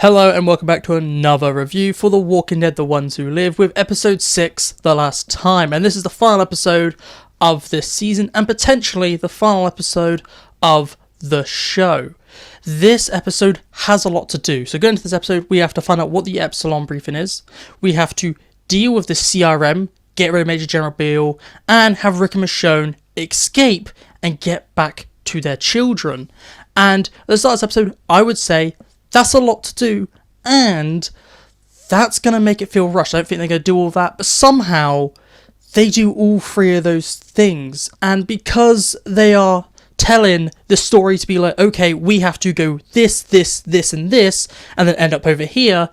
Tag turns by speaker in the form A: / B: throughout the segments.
A: Hello and welcome back to another review for The Walking Dead: The Ones Who Live with episode 6, The Last Time. And this is the final episode of this season and potentially the final episode of the show. This episode has a lot to do. So going into this episode, we have to find out what the Epsilon briefing is. We have to deal with the CRM, get rid of Major General Beale, and have Rick and Michonne escape and get back to their children. And at the start of this episode, I would say that's a lot to do, and that's going to make it feel rushed. I don't think they're going to do all that, but somehow they do all three of those things. And because they are telling the story to be like, okay, we have to go this, and this, and then end up over here,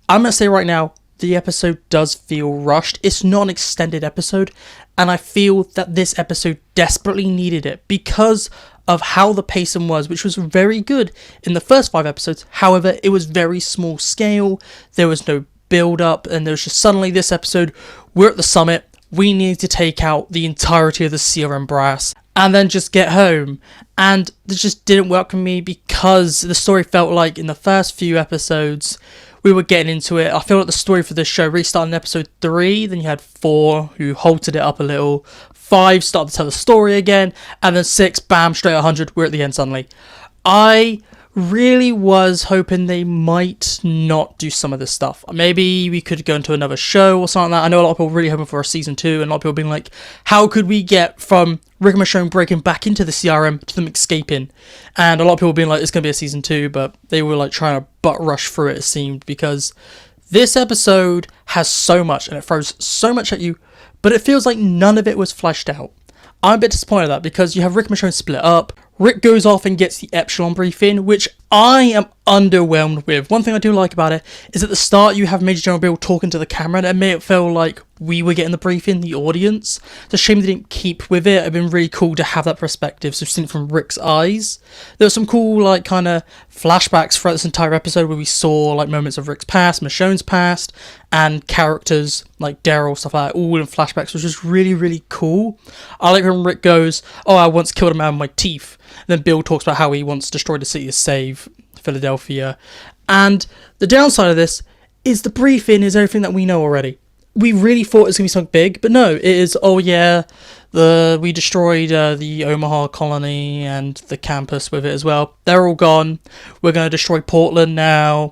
A: I'm going to say right now, the episode does feel rushed. It's not an extended episode, and I feel that this episode desperately needed it because of how the pacing was, which was very good in the first 5 episodes. However, it was very small scale. There was no build up, and there was just suddenly this episode, we're at the summit, we need to take out the entirety of the CRM brass and then just get home. And it just didn't work for me because the story felt like in the first few episodes we were getting into it. I feel like the story for this show restarted in episode 3, then you had 4 who halted it up a little, 5 started to tell the story again, and then 6, bam, straight 100, we're at the end suddenly. I really was hoping they might not do some of this stuff. Maybe we could go into another show or something like that. I know a lot of people are really hoping for a season 2, and a lot of people being like, how could we get from Rick and Michonne breaking back into the CRM to them escaping? And a lot of people being like, it's going to be a season 2, but they were like trying to butt rush through it seemed, because this episode has so much, and it throws so much at you, but it feels like none of it was fleshed out. I'm a bit disappointed at that, because you have Rick and Michonne split up. Rick goes off and gets the Epsilon briefing, which I am underwhelmed with. One thing I do like about it is at the start you have Major General Beale talking to the camera, and it made it feel like we were getting the briefing, the audience. It's a shame they didn't keep with it. It'd been really cool to have that perspective, so seen it from Rick's eyes. There were some cool like kind of flashbacks throughout this entire episode where we saw like moments of Rick's past, Michonne's past, and characters like Daryl, stuff like that, all in flashbacks, which was really, really cool. I like when Rick goes, oh, I once killed a man with my teeth. Then Bill talks about how he once destroyed the city to save Philadelphia. And the downside of this is the briefing is everything that we know already. We really thought it was going to be something big, but no, it is, oh yeah, we destroyed the Omaha colony and the campus with it as well. They're all gone. We're going to destroy Portland now.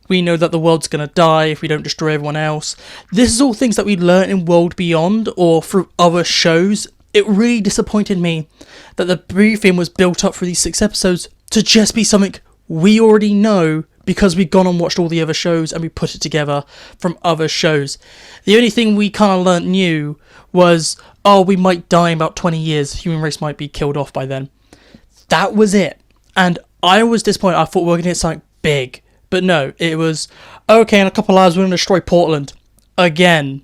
A: We know that the world's going to die if we don't destroy everyone else. This is all things that we learned in World Beyond or through other shows. It really disappointed me that the briefing was built up for these 6 episodes to just be something we already know because we've gone and watched all the other shows and we put it together from other shows. The only thing we kind of learnt new was, oh, we might die in about 20 years. Human race might be killed off by then. That was it. And I was disappointed. I thought we were going to hit something big. But no, it was, okay, in a couple of hours we're going to destroy Portland. Again.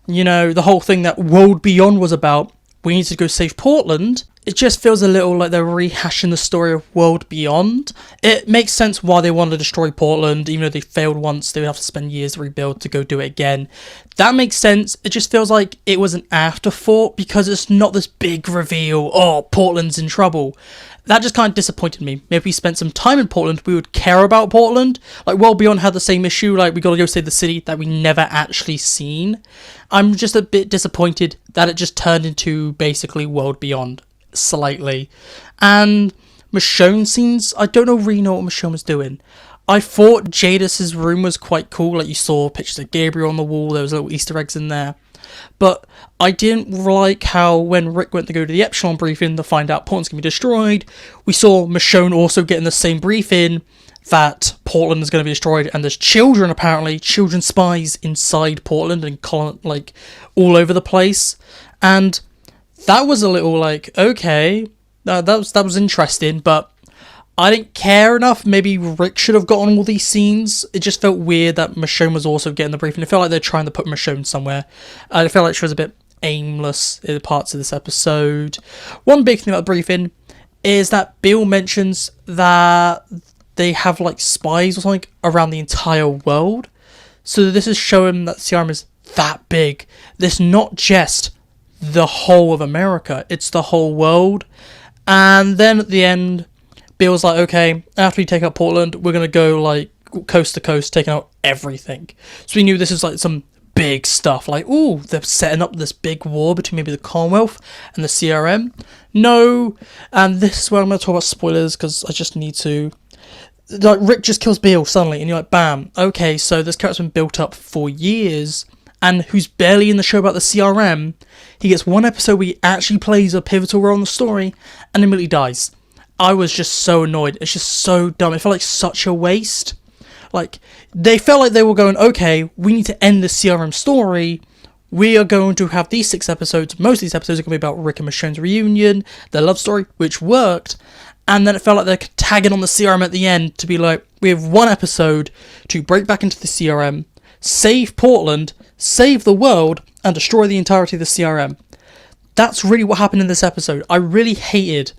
A: You know, the whole thing that World Beyond was about, we need to go save Portland. It just feels a little like they're rehashing the story of World Beyond. It makes sense why they wanted to destroy Portland, even though they failed once, they would have to spend years to rebuild to go do it again. That makes sense. It just feels like it was an afterthought because it's not this big reveal, oh, Portland's in trouble. That just kind of disappointed me. Maybe if we spent some time in Portland, we would care about Portland. Like, World Beyond had the same issue, like, we gotta go save the city that we never actually seen. I'm just a bit disappointed that it just turned into basically World Beyond. Slightly. And Michonne scenes, I don't really know what Michonne was doing. I thought Jadis's room was quite cool, like you saw pictures of Gabriel on the wall, there was little Easter eggs in there. But I didn't like how when Rick went to go to the Epsilon briefing to find out Portland's going to be destroyed, we saw Michonne also getting the same briefing that Portland is going to be destroyed, and there's children apparently, children spies inside Portland and like all over the place. And that was a little like, okay, that was interesting, but I didn't care enough. Maybe Rick should have gotten all these scenes. It just felt weird that Michonne was also getting the briefing. It felt like they're trying to put Michonne somewhere. I felt like she was a bit aimless in parts of this episode. One big thing about the briefing is that Bill mentions that they have like spies or something around the entire world. So this is showing that CRM is that big. This not just the whole of America, it's the whole world. And then at the end, Bill's like, okay, after we take out Portland, we're gonna go like coast to coast, taking out everything. So we knew this was like some big stuff, like, ooh, they're setting up this big war between maybe the Commonwealth and the CRM. No, and this is where I'm going to talk about spoilers, because I just need to. Like, Rick just kills Beale suddenly, and you're like, bam, okay, so this character's been built up for years, and who's barely in the show about the CRM. He gets one episode where he actually plays a pivotal role in the story, and immediately dies. I was just so annoyed. It's just so dumb. It felt like such a waste. Like, they felt like they were going, okay, we need to end the CRM story. We are going to have these 6 episodes. Most of these episodes are going to be about Rick and Michonne's reunion, their love story, which worked. And then it felt like they're tagging on the CRM at the end to be like, we have one episode to break back into the CRM, save Portland, save the world, and destroy the entirety of the CRM. That's really what happened in this episode. I really hated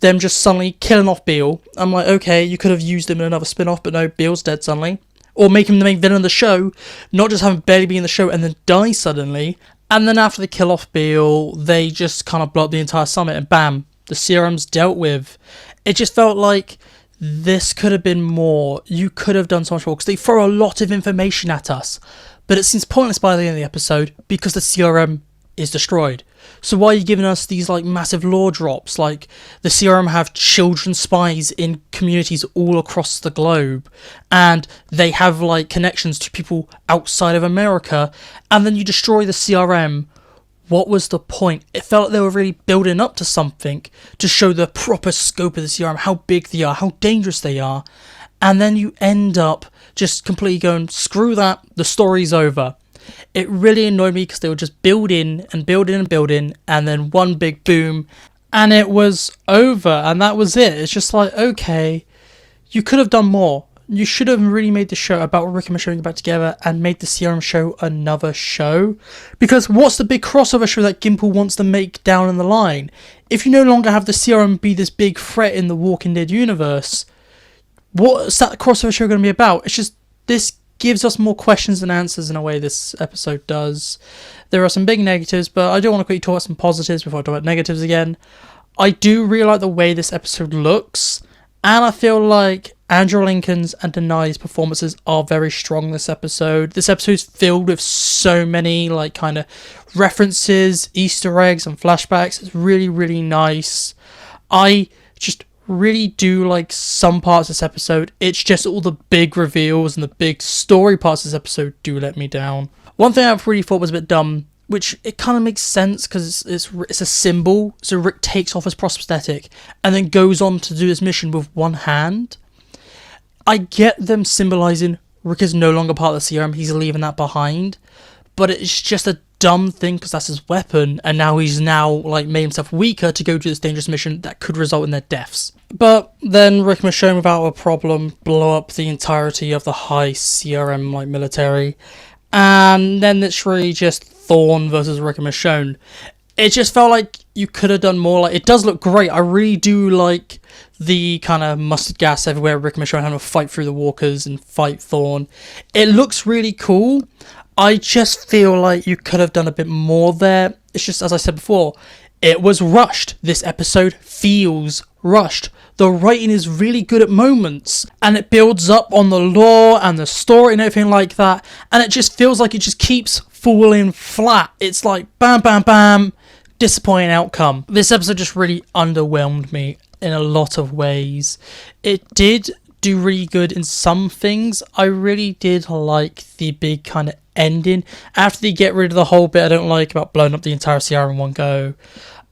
A: them just suddenly killing off Beale. I'm like, okay, you could have used him in another spin-off, but no, Beale's dead suddenly. Or make him the main villain of the show, not just have him barely be in the show and then die suddenly. And then after they kill off Beale, they just kind of blow up the entire summit and bam, the CRM's dealt with. It just felt like this could have been more. You could have done so much more, because they throw a lot of information at us. But it seems pointless by the end of the episode, because the CRM is destroyed. So why are you giving us these like massive lore drops? Like, the CRM have children spies in communities all across the globe, and they have like connections to people outside of America, and then you destroy the CRM. What was the point? It felt like they were really building up to something to show the proper scope of the CRM, how big they are, how dangerous they are, and then you end up just completely going, screw that, the story's over. It really annoyed me, because they were just building and building and building, and then one big boom, and it was over, and that was it. It's just like, okay, you could have done more. You should have really made the show about Rick and Michonne getting back together, and made the CRM show another show. Because what's the big crossover show that Gimple wants to make down the line? If you no longer have the CRM be this big threat in the Walking Dead universe, what's that crossover show going to be about? It's just, this gives us more questions than answers in a way this episode does. There are some big negatives, but I do want to quickly talk about some positives before I talk about negatives again. I do really like the way this episode looks, and I feel like Andrew Lincoln's and Danai's performances are very strong this episode. This episode is filled with so many like kind of references, Easter eggs and flashbacks. It's really, really nice. I just really do like some parts of this episode. It's just all the big reveals and the big story parts of this episode do let me down. One thing I really thought was a bit dumb, which it kind of makes sense because it's a symbol. So Rick takes off his prosthetic and then goes on to do his mission with one hand. I get them symbolizing Rick is no longer part of the CRM, he's leaving that behind, but it's just a dumb thing because that's his weapon, and now he's like made himself weaker to go to this dangerous mission that could result in their deaths. But then Rick and Michonne, without a problem, blow up the entirety of the high CRM like military, and then it's really just Thorne versus Rick and Michonne. It just felt like you could have done more. Like, it does look great. I really do like the kind of mustard gas everywhere, Rick and Michonne having to fight through the walkers and fight Thorne. It looks really cool. I just feel like you could have done a bit more there. It's just, as I said before, it was rushed. This episode feels rushed. The writing is really good at moments, and it builds up on the lore and the story and everything like that, and it just feels like it just keeps falling flat. It's like bam, bam, bam, disappointing outcome. This episode just really underwhelmed me in a lot of ways. It did do really good in some things. I really did like the big kind of ending after they get rid of the whole bit I don't like about blowing up the entire Sierra in one go.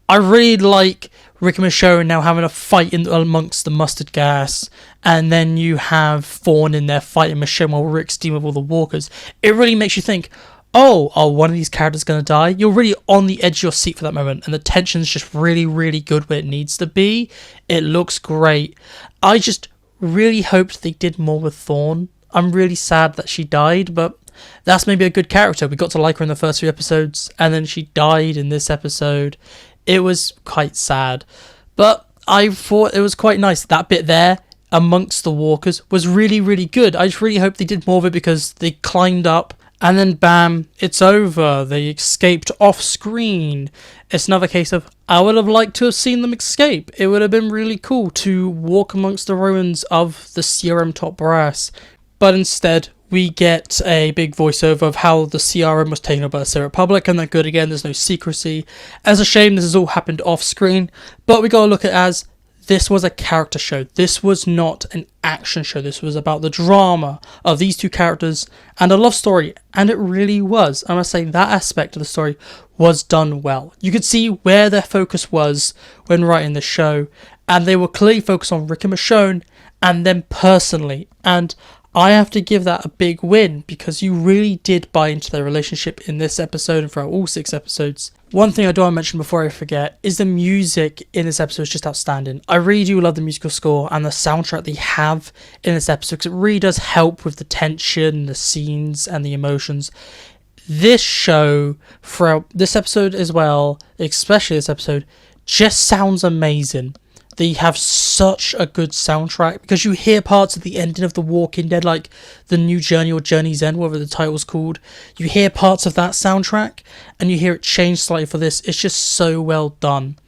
A: I really like Rick and Michonne now having a fight amongst the mustard gas, and then you have Thorne in there fighting Michonne while Rick's dealing with all the walkers. It really makes you think, oh, are one of these characters going to die? You're really on the edge of your seat for that moment, and the tension's just really, really good where it needs to be. It looks great. I just really hoped they did more with Thorne. I'm really sad that she died, but that's maybe a good character. We got to like her in the first 3 episodes, and then she died in this episode. It was quite sad, but I thought it was quite nice. That bit there amongst the walkers was really, really good. I just really hope they did more of it, because they climbed up and then bam, it's over. They escaped off screen. It's another case of, I would have liked to have seen them escape. It would have been really cool to walk amongst the ruins of the CRM top brass, but instead we get a big voiceover of how the CRM was taken over by the Civic Republic, and they're good again, there's no secrecy. As a shame this has all happened off screen, but we gotta look at it as this was a character show. This was not an action show. This was about the drama of these two characters and a love story, and it really was. I must say that aspect of the story was done well. You could see where their focus was when writing the show, and they were clearly focused on Rick and Michonne and them personally, and I have to give that a big win because you really did buy into their relationship in this episode and throughout all 6 episodes. One thing I do want to mention before I forget is the music in this episode is just outstanding. I really do love the musical score and the soundtrack they have in this episode because it really does help with the tension, the scenes and the emotions. This show, throughout this episode as well, especially this episode, just sounds amazing. They have such a good soundtrack because you hear parts of the ending of The Walking Dead, like The New Journey or Journey's End, whatever the title's called. You hear parts of that soundtrack and you hear it change slightly for this. It's just so well done.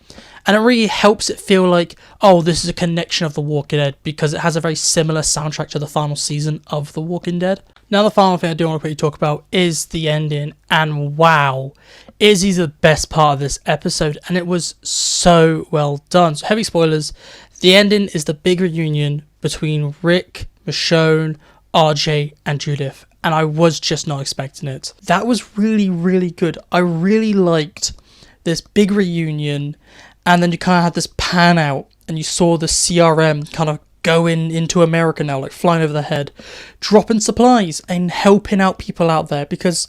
A: And it really helps it feel like, oh, this is a connection of The Walking Dead because it has a very similar soundtrack to the final season of The Walking Dead. Now, the final thing I do want to quickly talk about is the ending, and wow, is he the best part of this episode, and it was so well done. So, heavy spoilers, the ending is the big reunion between Rick, Michonne, RJ, and Judith, and I was just not expecting it. That was really, really good. I really liked this big reunion, and then you kind of had this pan out, and you saw the CRM kind of going into America now, like flying over their head, dropping supplies and helping out people out there, because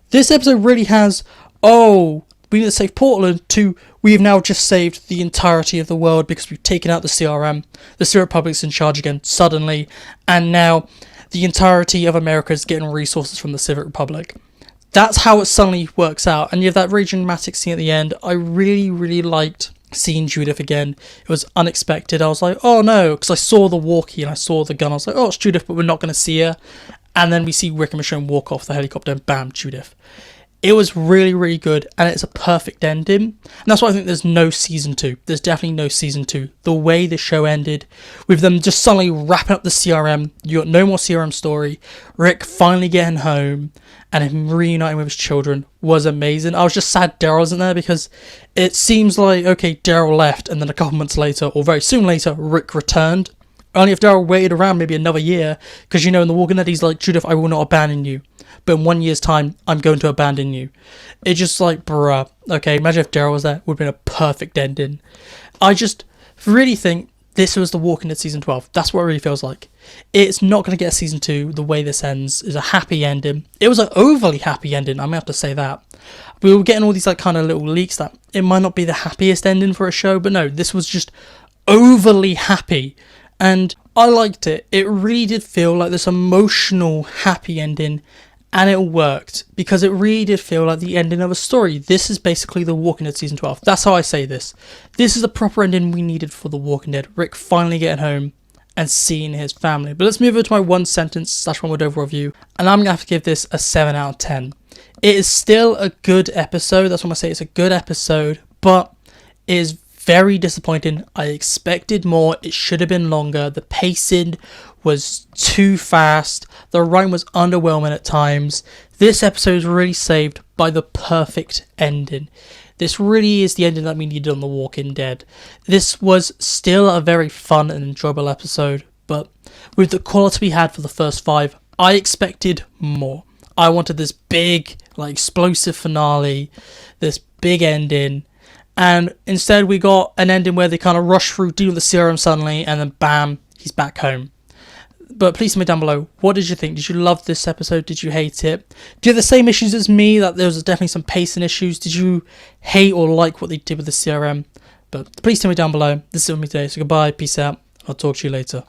A: this episode really has, oh, we need to save Portland, to we've now just saved the entirety of the world because we've taken out the CRM, the Civic Republic's in charge again suddenly, and now the entirety of America is getting resources from the Civic Republic. That's how it suddenly works out, and you have that really dramatic scene at the end. I really, really liked seeing Judith again. It was unexpected. I was like, oh no, because I saw the walkie and I saw the gun. I was like, oh, it's Judith, but we're not going to see her. And then we see Rick and Michonne walk off the helicopter and bam, Judith. It was really, really good, and it's a perfect ending. And that's why I think there's no season 2. There's definitely no season 2. The way the show ended, with them just suddenly wrapping up the CRM, you got no more CRM story, Rick finally getting home, and him reuniting with his children was amazing. I was just sad Daryl wasn't there, because it seems like, okay, Daryl left, and then a couple months later, or very soon later, Rick returned. Only if Daryl waited around maybe another year, because, you know, in The Walking Dead, he's like, Judith, I will not abandon you. But in 1 year's time, I'm going to abandon you. It's just like, bruh. Okay, imagine if Daryl was there. It would have been a perfect ending. I just really think this was The Walking Dead Season 12. That's what it really feels like. It's not going to get a Season 2. The way this ends is a happy ending. It was an overly happy ending, I may have to say that. We were getting all these like kind of little leaks that it might not be the happiest ending for a show, but no, this was just overly happy. And I liked it. It really did feel like this emotional, happy ending. And it worked, because it really did feel like the ending of a story. This is basically The Walking Dead Season 12. That's how I say this. This is the proper ending we needed for The Walking Dead. Rick finally getting home and seeing his family. But let's move over to my one sentence / one word overall review. And I'm going to have to give this a 7 out of 10. It is still a good episode. That's what I'm going to say. It's a good episode. But it is very disappointing. I expected more. It should have been longer. The pacing was too fast. The writing was underwhelming at times. This episode is really saved by the perfect ending. This really is the ending that we needed on The Walking Dead. This was still a very fun and enjoyable episode, but with the quality we had for the first 5, I expected more. I wanted this big, like, explosive finale, this big ending, and instead we got an ending where they kind of rush through, deal with the CRM suddenly, and then bam, he's back home. But please tell me down below, what did you think? Did you love this episode? Did you hate it? Do you have the same issues as me, that there was definitely some pacing issues? Did you hate or like what they did with the CRM? But please tell me down below. This is it with me today, so goodbye, peace out, I'll talk to you later.